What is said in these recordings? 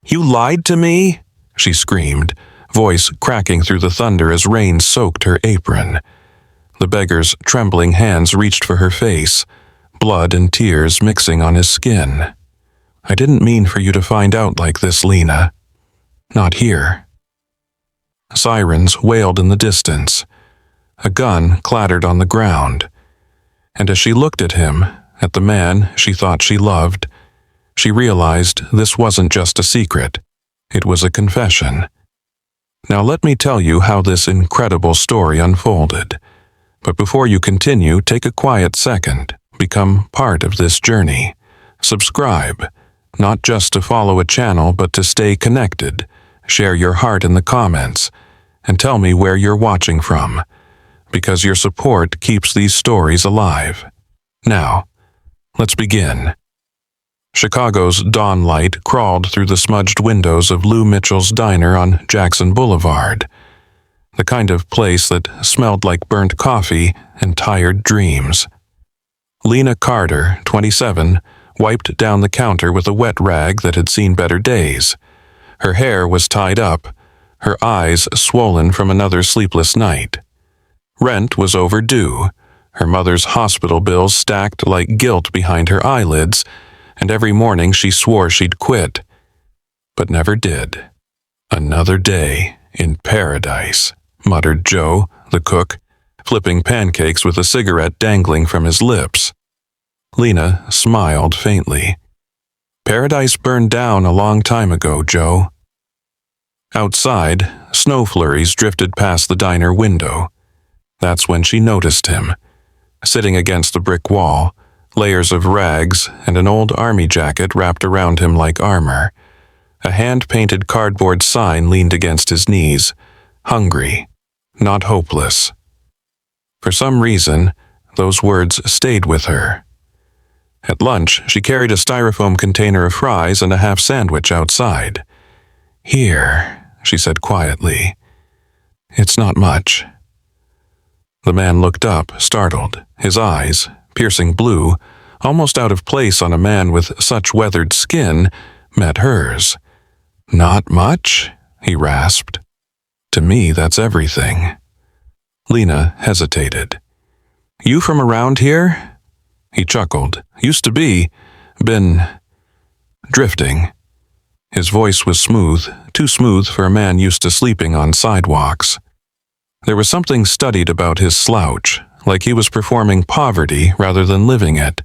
"You lied to me?" she screamed, voice cracking through the thunder as rain soaked her apron. The beggar's trembling hands reached for her face, blood and tears mixing on his skin. "I didn't mean for you to find out like this, Lena. Not here." Sirens wailed in the distance. A gun clattered on the ground. And as she looked at him, at the man she thought she loved, she realized this wasn't just a secret. It was a confession. Now let me tell you how this incredible story unfolded. But before you continue, take a quiet second. Become part of this journey. Subscribe, not just to follow a channel, but to stay connected. Share your heart in the comments, and tell me where you're watching from, because your support keeps these stories alive. Now, let's begin. Chicago's dawn light crawled through the smudged windows of Lou Mitchell's diner on Jackson Boulevard, the kind of place that smelled like burnt coffee and tired dreams. Lena Carter, 27, wiped down the counter with a wet rag that had seen better days. Her hair was tied up, her eyes swollen from another sleepless night. Rent was overdue, her mother's hospital bills stacked like guilt behind her eyelids, and every morning she swore she'd quit, but never did. "Another day in paradise," muttered Joe, the cook, flipping pancakes with a cigarette dangling from his lips. Lena smiled faintly. "Paradise burned down a long time ago, Joe." Outside, snow flurries drifted past the diner window. That's when she noticed him, sitting against the brick wall, layers of rags and an old army jacket wrapped around him like armor. A hand-painted cardboard sign leaned against his knees, hungry, not hopeless. For some reason, those words stayed with her. At lunch, she carried a styrofoam container of fries and a half sandwich outside. "Here," she said quietly. "It's not much." The man looked up, startled, his eyes, piercing blue, almost out of place on a man with such weathered skin, met hers. "Not much?" he rasped. "To me, that's everything." Lena hesitated. "You from around here?" He chuckled. "Used to be. Been drifting." His voice was smooth, too smooth for a man used to sleeping on sidewalks. There was something studied about his slouch, like he was performing poverty rather than living it.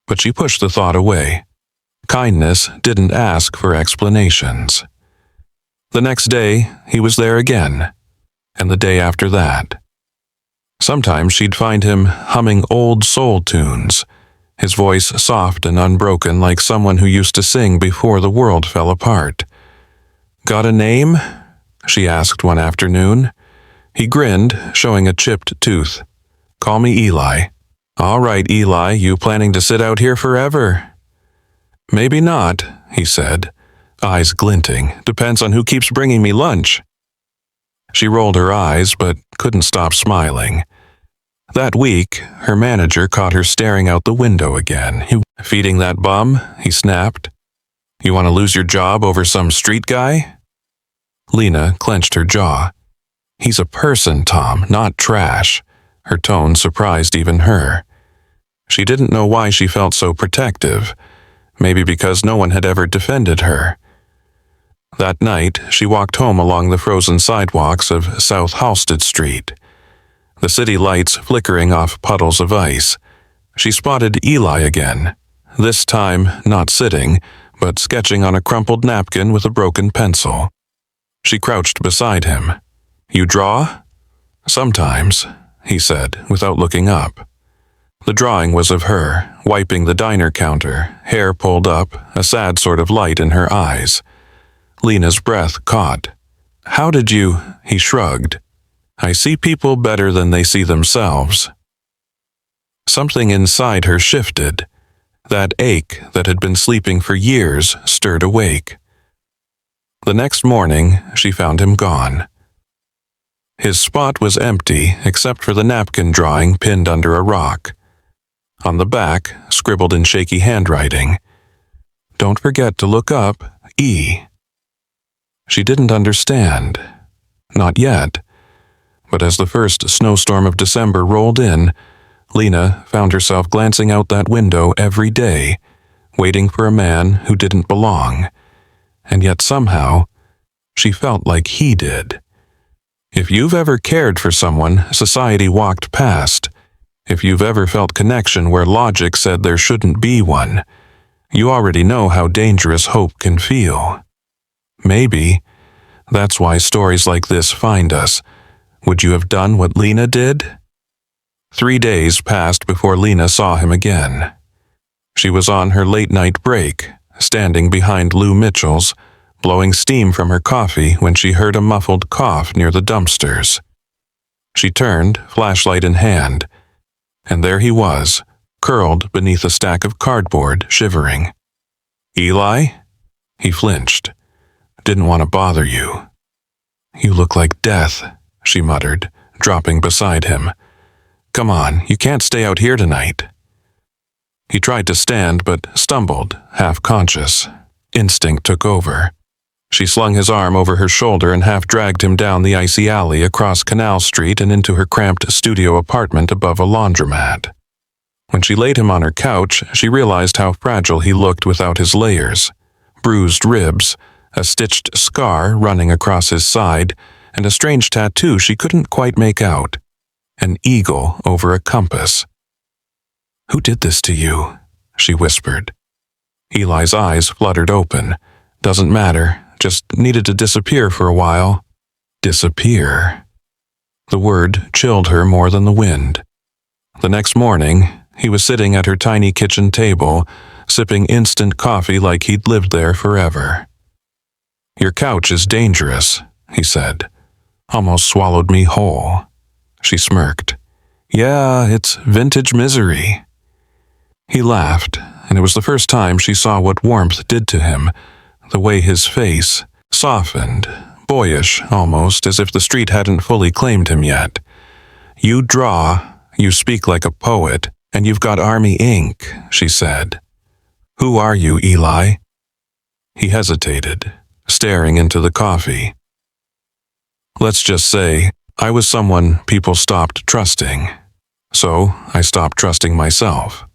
But she pushed the thought away. Kindness didn't ask for explanations. The next day, he was there again, and the day after that. Sometimes she'd find him humming old soul tunes, his voice soft and unbroken like someone who used to sing before the world fell apart. "Got a name?" she asked one afternoon. He grinned, showing a chipped tooth. "Call me Eli." "All right, Eli, you planning to sit out here forever?" "Maybe not," he said, eyes glinting. "Depends on who keeps bringing me lunch." She rolled her eyes, but couldn't stop smiling. That week, her manager caught her staring out the window again. "You feeding that bum?" he snapped. "You want to lose your job over some street guy?" Lena clenched her jaw. "He's a person, Tom, not trash." Her tone surprised even her. She didn't know why she felt so protective, maybe because no one had ever defended her. That night, she walked home along the frozen sidewalks of South Halsted Street, the city lights flickering off puddles of ice. She spotted Eli again, this time not sitting, but sketching on a crumpled napkin with a broken pencil. She crouched beside him. "You draw?" "Sometimes," he said, without looking up. The drawing was of her, wiping the diner counter, hair pulled up, a sad sort of light in her eyes. Lena's breath caught. "How did you?" He shrugged. "I see people better than they see themselves." Something inside her shifted. That ache that had been sleeping for years stirred awake. The next morning, she found him gone. His spot was empty except for the napkin drawing pinned under a rock. On the back, scribbled in shaky handwriting, "Don't forget to look up, E. She didn't understand. Not yet. But as the first snowstorm of December rolled in, Lena found herself glancing out that window every day, waiting for a man who didn't belong. And yet somehow, she felt like he did. If you've ever cared for someone society walked past, if you've ever felt connection where logic said there shouldn't be one, you already know how dangerous hope can feel. Maybe that's why stories like this find us. Would you have done what Lena did? 3 days passed before Lena saw him again. She was on her late-night break, standing behind Lou Mitchell's, blowing steam from her coffee when she heard a muffled cough near the dumpsters. She turned, flashlight in hand, and there he was, curled beneath a stack of cardboard, shivering. "Eli?" He flinched. "Didn't want to bother you." "You look like death," she muttered, dropping beside him. "Come on, you can't stay out here tonight." He tried to stand but stumbled, half-conscious. Instinct took over. She slung his arm over her shoulder and half-dragged him down the icy alley across Canal Street and into her cramped studio apartment above a laundromat. When she laid him on her couch, she realized how fragile he looked without his layers. Bruised ribs, a stitched scar running across his side, and a strange tattoo she couldn't quite make out. An eagle over a compass. "Who did this to you?" she whispered. Eli's eyes fluttered open. "Doesn't matter, just needed to disappear for a while." Disappear. The word chilled her more than the wind. The next morning, he was sitting at her tiny kitchen table, sipping instant coffee like he'd lived there forever. "Your couch is dangerous," he said. "Almost swallowed me whole." She smirked. "Yeah, it's vintage misery." He laughed, and it was the first time she saw what warmth did to him, the way his face softened, boyish almost, as if the street hadn't fully claimed him yet. "You draw, you speak like a poet, and you've got army ink," she said. "Who are you, Eli?" He hesitated, staring into the coffee. "Let's just say, I was someone people stopped trusting. So I stopped trusting myself."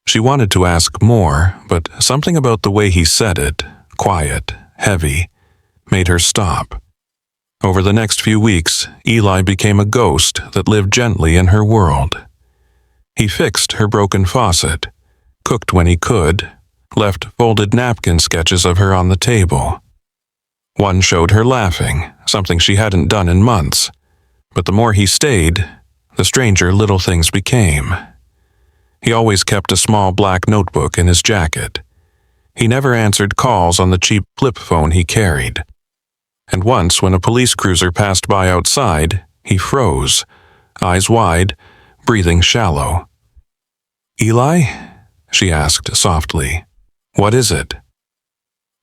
She wanted to ask more, but something about the way he said it, quiet, heavy, made her stop. Over the next few weeks, Eli became a ghost that lived gently in her world. He fixed her broken faucet, cooked when he could, left folded napkin sketches of her on the table. One showed her laughing, something she hadn't done in months. But the more he stayed, the stranger little things became. He always kept a small black notebook in his jacket. He never answered calls on the cheap flip phone he carried. And once, when a police cruiser passed by outside, he froze, eyes wide, breathing shallow. "Eli?" she asked softly. "What is it?"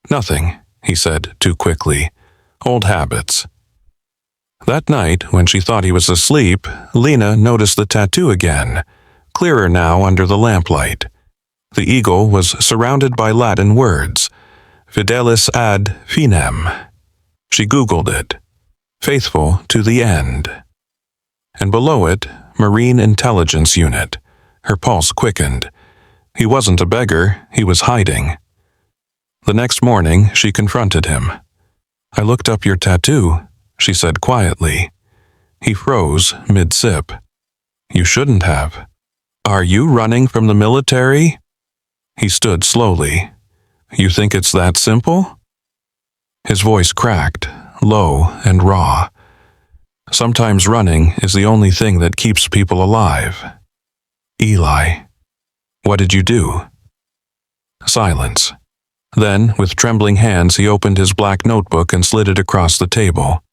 "Nothing," he said too quickly. "Old habits." That night, when she thought he was asleep, Lena noticed the tattoo again, clearer now under the lamplight. The eagle was surrounded by Latin words, fidelis ad finem. She Googled it, faithful to the end. And below it, Marine Intelligence Unit. Her pulse quickened. He wasn't a beggar, he was hiding. The next morning, she confronted him. "I looked up your tattoo," she said quietly. He froze mid-sip. "You shouldn't have." "Are you running from the military?" He stood slowly. "You think it's that simple?" His voice cracked, low and raw. "Sometimes running is the only thing that keeps people alive." "Eli, what did you do?" Silence. Then, with trembling hands, he opened his black notebook and slid it across the table.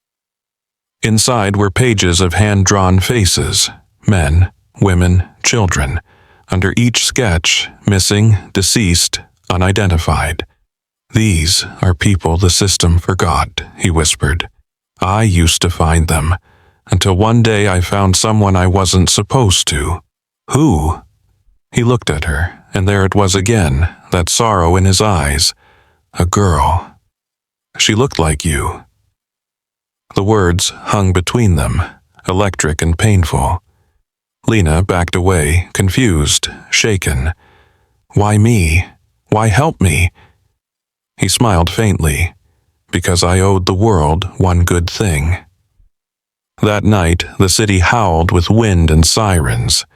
Inside were pages of hand-drawn faces, men, women, children. Under each sketch, missing, deceased, unidentified. "These are people the system forgot," he whispered. "I used to find them, until one day I found someone I wasn't supposed to." "Who?" He looked at her, and there it was again, that sorrow in his eyes. A girl. She looked like you." The words hung between them, electric and painful. Lena backed away, confused, shaken. "Why me? Why help me?" He smiled faintly. "Because I owed the world one good thing." That night, the city howled with wind and sirens.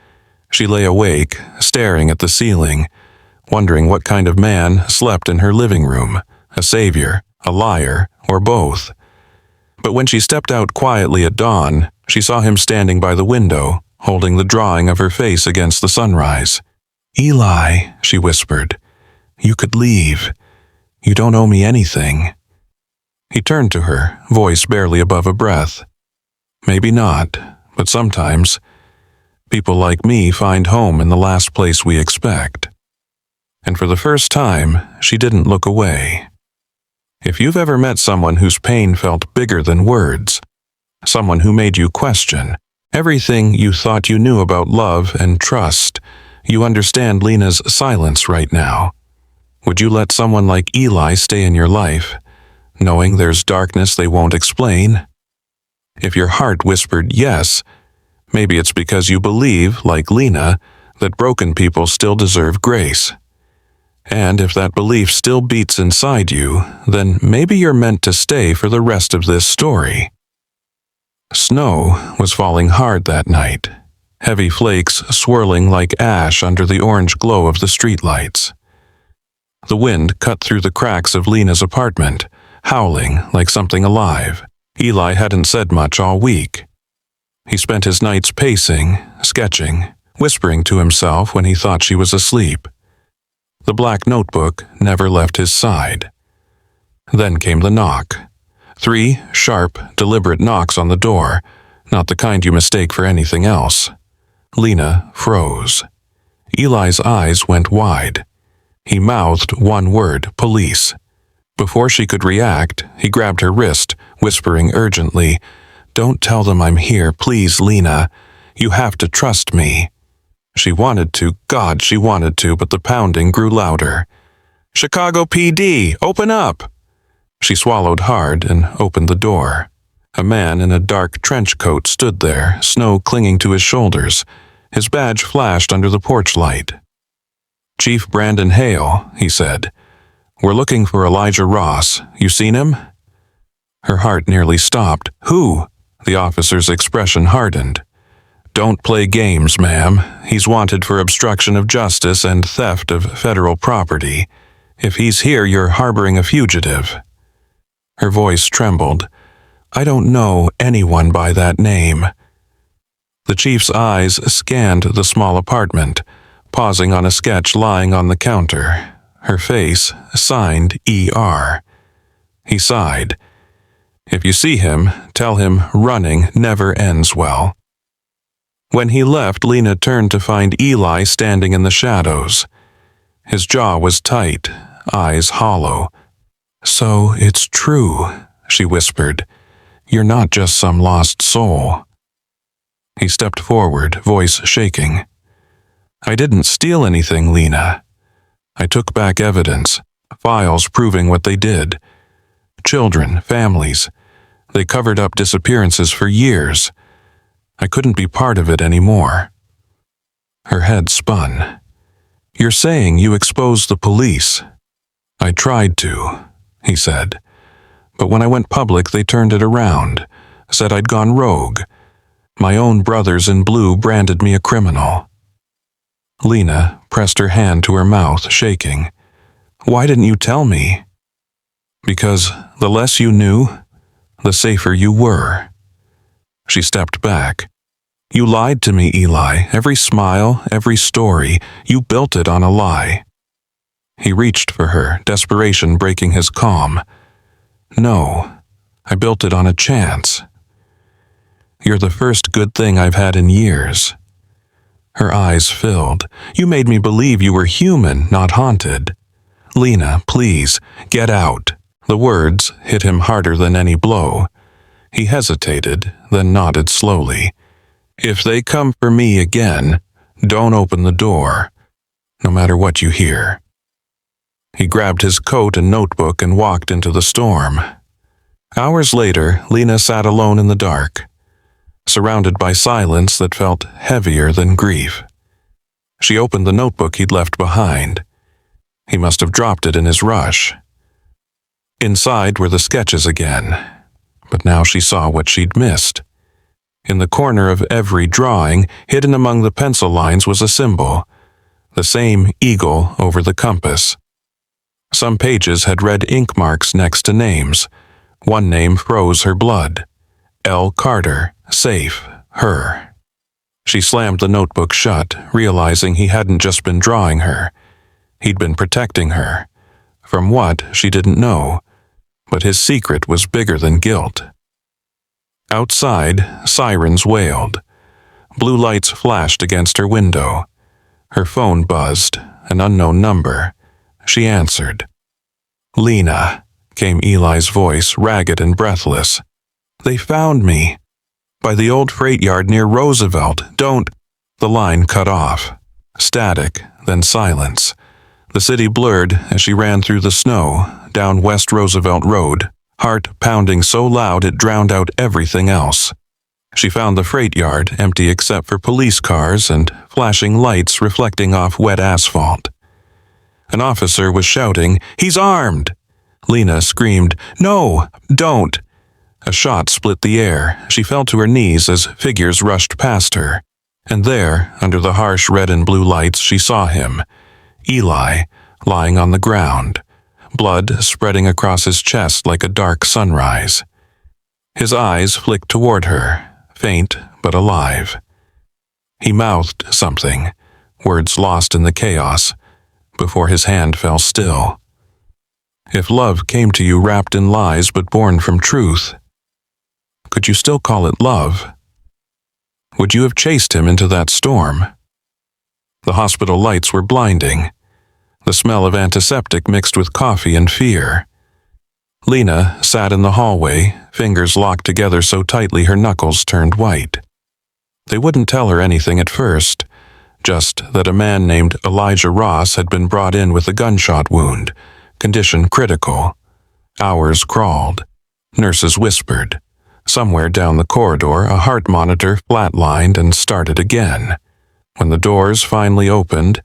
She lay awake, staring at the ceiling, wondering what kind of man slept in her living room, a savior, a liar, or both. But when she stepped out quietly at dawn, she saw him standing by the window, holding the drawing of her face against the sunrise. "Eli," she whispered, "you could leave. You don't owe me anything." He turned to her, voice barely above a breath. "Maybe not, but sometimes people like me find home in the last place we expect." And for the first time, she didn't look away. If you've ever met someone whose pain felt bigger than words, someone who made you question everything you thought you knew about love and trust, you understand Lena's silence right now. Would you let someone like Eli stay in your life, knowing there's darkness they won't explain? If your heart whispered yes, maybe it's because you believe, like Lena, that broken people still deserve grace. And if that belief still beats inside you, then maybe you're meant to stay for the rest of this story. Snow was falling hard that night, heavy flakes swirling like ash under the orange glow of the streetlights. The wind cut through the cracks of Lena's apartment, howling like something alive. Eli hadn't said much all week. He spent his nights pacing, sketching, whispering to himself when he thought she was asleep. The black notebook never left his side. Then came the knock. 3 sharp, deliberate knocks on the door, not the kind you mistake for anything else. Lena froze. Eli's eyes went wide. He mouthed one word, "Police." Before she could react, he grabbed her wrist, whispering urgently, "Don't tell them I'm here, please, Lena. You have to trust me." She wanted to, God, she wanted to, but the pounding grew louder. "Chicago PD, open up!" She swallowed hard and opened the door. A man in a dark trench coat stood there, snow clinging to his shoulders. His badge flashed under the porch light. "Chief Brandon Hale," he said. "We're looking for Elijah Ross. You seen him?" Her heart nearly stopped. "Who?" The officer's expression hardened. "Don't play games, ma'am. He's wanted for obstruction of justice and theft of federal property. If he's here, you're harboring a fugitive." Her voice trembled. "I don't know anyone by that name." The chief's eyes scanned the small apartment, pausing on a sketch lying on the counter. Her face signed ER. He sighed. "If you see him, tell him running never ends well." When he left, Lena turned to find Eli standing in the shadows. His jaw was tight, eyes hollow. "So it's true," she whispered. "You're not just some lost soul." He stepped forward, voice shaking. "I didn't steal anything, Lena. I took back evidence, files proving what they did. Children, families. They covered up disappearances for years. I couldn't be part of it anymore." Her head spun. "You're saying you exposed the police?" "I tried to," he said. "But when I went public, they turned it around, said I'd gone rogue. My own brothers in blue branded me a criminal." Lena pressed her hand to her mouth, shaking. "Why didn't you tell me?" "Because the less you knew, the safer you were." She stepped back. "You lied to me, Eli. Every smile, every story, you built it on a lie." He reached for her, desperation breaking his calm. "No, I built it on a chance. You're the first good thing I've had in years." Her eyes filled. "You made me believe you were human, not haunted." "Lena, please, get out." The words hit him harder than any blow. He hesitated, then nodded slowly. "If they come for me again, don't open the door, no matter what you hear." He grabbed his coat and notebook and walked into the storm. Hours later, Lena sat alone in the dark, surrounded by silence that felt heavier than grief. She opened the notebook he'd left behind. He must have dropped it in his rush. Inside were the sketches again, but now she saw what she'd missed. In the corner of every drawing, hidden among the pencil lines, was a symbol, the same eagle over the compass. Some pages had red ink marks next to names. One name froze her blood. L. Carter, safe, her. She slammed the notebook shut, realizing he hadn't just been drawing her. He'd been protecting her. From what, she didn't know, but his secret was bigger than guilt. Outside, sirens wailed. Blue lights flashed against her window. Her phone buzzed, an unknown number. She answered. "Lena," came Eli's voice, ragged and breathless. "They found me. By the old freight yard near Roosevelt. Don't—" The line cut off. Static, then silence. The city blurred as she ran through the snow, down West Roosevelt Road, heart pounding so loud it drowned out everything else. She found the freight yard empty except for police cars and flashing lights reflecting off wet asphalt. An officer was shouting, "He's armed!" Lena screamed, "No, don't!" A shot split the air. She fell to her knees as figures rushed past her. And there, under the harsh red and blue lights, she saw him, Eli, lying on the ground, blood spreading across his chest like a dark sunrise. His eyes flicked toward her, faint but alive. He mouthed something, words lost in the chaos, before his hand fell still. If love came to you wrapped in lies but born from truth, could you still call it love? Would you have chased him into that storm? The hospital lights were blinding. The smell of antiseptic mixed with coffee and fear. Lena sat in the hallway, fingers locked together so tightly her knuckles turned white. They wouldn't tell her anything at first, just that a man named Elijah Ross had been brought in with a gunshot wound, condition critical. Hours crawled. Nurses whispered. Somewhere down the corridor, a heart monitor flatlined and started again. When the doors finally opened,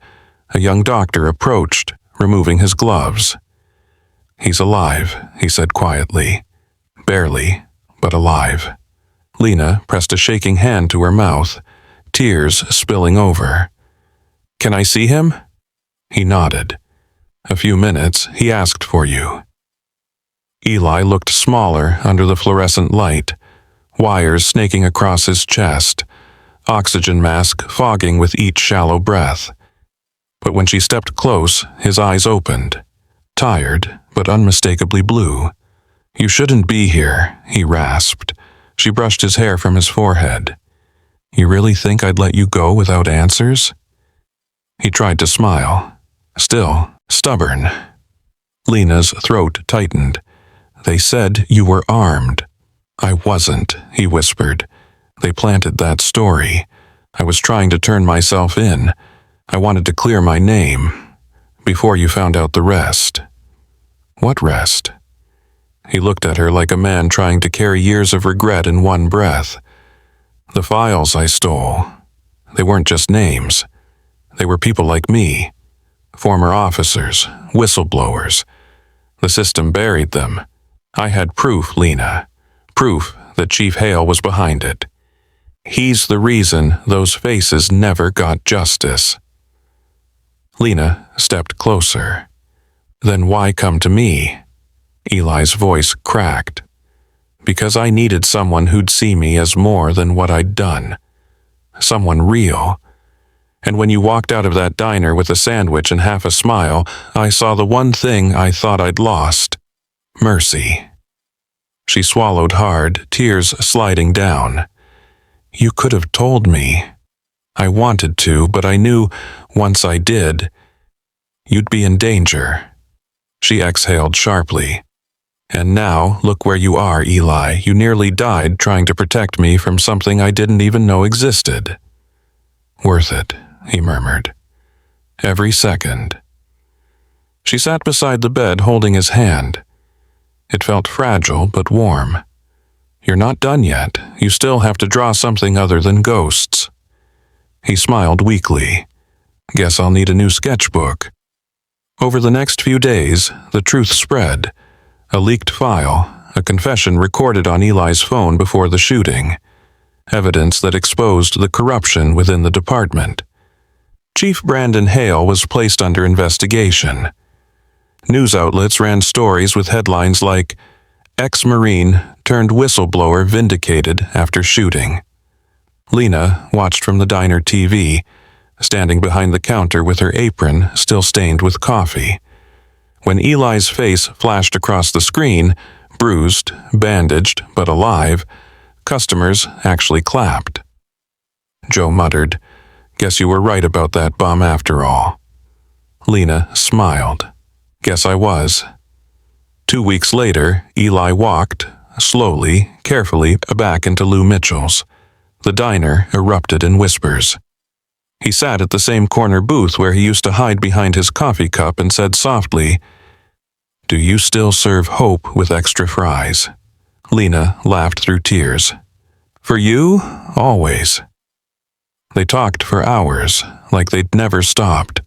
a young doctor approached, removing his gloves. "He's alive," he said quietly. "Barely, but alive." Lena pressed a shaking hand to her mouth, tears spilling over. "Can I see him?" He nodded. "A few minutes, he asked for you." Eli looked smaller under the fluorescent light, wires snaking across his chest, oxygen mask fogging with each shallow breath. But when she stepped close, his eyes opened, tired but unmistakably blue. "You shouldn't be here," he rasped. She brushed his hair from his forehead. "You really think I'd let you go without answers?" He tried to smile, still stubborn. Lena's throat tightened. "They said you were armed." "I wasn't," he whispered. "They planted that story. I was trying to turn myself in. I wanted to clear my name, before you found out the rest." "What rest?" He looked at her like a man trying to carry years of regret in one breath. "The files I stole. They weren't just names. They were people like me. Former officers, whistleblowers. The system buried them. I had proof, Lena. Proof that Chief Hale was behind it. He's the reason those faces never got justice." Lena stepped closer. "Then why come to me?" Eli's voice cracked. "Because I needed someone who'd see me as more than what I'd done. Someone real. And when you walked out of that diner with a sandwich and half a smile, I saw the one thing I thought I'd lost. Mercy." She swallowed hard, tears sliding down. "You could have told me. I wanted to, but I knew, once I did, you'd be in danger." She exhaled sharply. "And now, look where you are, Eli. You nearly died trying to protect me from something I didn't even know existed." "Worth it," he murmured. "Every second." She sat beside the bed holding his hand. It felt fragile but warm. "You're not done yet. You still have to draw something other than ghosts." He smiled weakly. "Guess I'll need a new sketchbook." Over the next few days, the truth spread. A leaked file, a confession recorded on Eli's phone before the shooting. Evidence that exposed the corruption within the department. Chief Brandon Hale was placed under investigation. News outlets ran stories with headlines like, "Ex-Marine turned whistleblower vindicated after shooting." Lena watched from the diner TV, standing behind the counter with her apron still stained with coffee. When Eli's face flashed across the screen, bruised, bandaged, but alive, customers actually clapped. Joe muttered, "Guess you were right about that bum after all." Lena smiled. "Guess I was." 2 weeks later, Eli walked, slowly, carefully, back into Lou Mitchell's. The diner erupted in whispers. He sat at the same corner booth where he used to hide behind his coffee cup and said softly, "Do you still serve hope with extra fries?" Lena laughed through tears. "For you, always." They talked for hours, like they'd never stopped.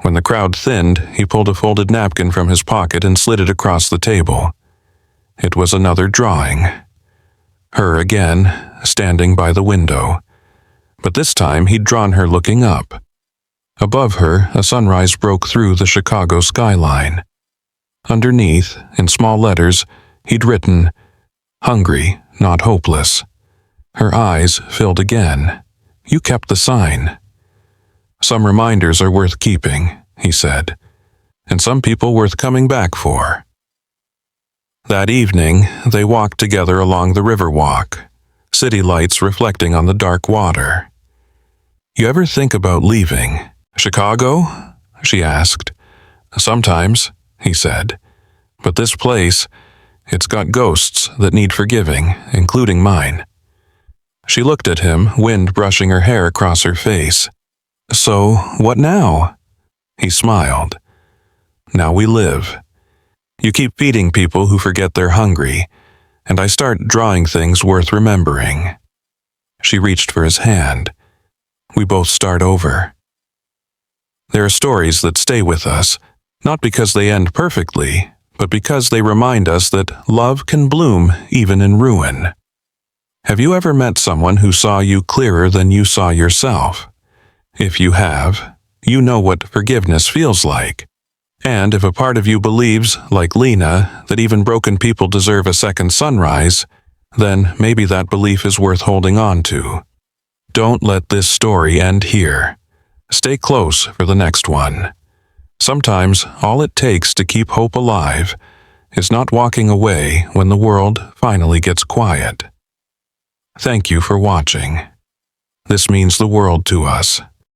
When the crowd thinned, he pulled a folded napkin from his pocket and slid it across the table. It was another drawing. Her again, standing by the window. But this time he'd drawn her looking up. Above her, a sunrise broke through the Chicago skyline. Underneath, in small letters, he'd written, "Hungry, not hopeless." Her eyes filled again. "You kept the sign." "Some reminders are worth keeping," he said, "and some people worth coming back for." That evening, they walked together along the Riverwalk, city lights reflecting on the dark water. "You ever think about leaving? Chicago?" she asked. "Sometimes," he said. "But this place, it's got ghosts that need forgiving, including mine." She looked at him, wind brushing her hair across her face. "So, what now?" He smiled. "Now we live. You keep feeding people who forget they're hungry, and I start drawing things worth remembering." She reached for his hand. "We both start over." There are stories that stay with us, not because they end perfectly, but because they remind us that love can bloom even in ruin. Have you ever met someone who saw you clearer than you saw yourself? If you have, you know what forgiveness feels like. And if a part of you believes, like Lena, that even broken people deserve a second sunrise, then maybe that belief is worth holding on to. Don't let this story end here. Stay close for the next one. Sometimes all it takes to keep hope alive is not walking away when the world finally gets quiet. Thank you for watching. This means the world to us.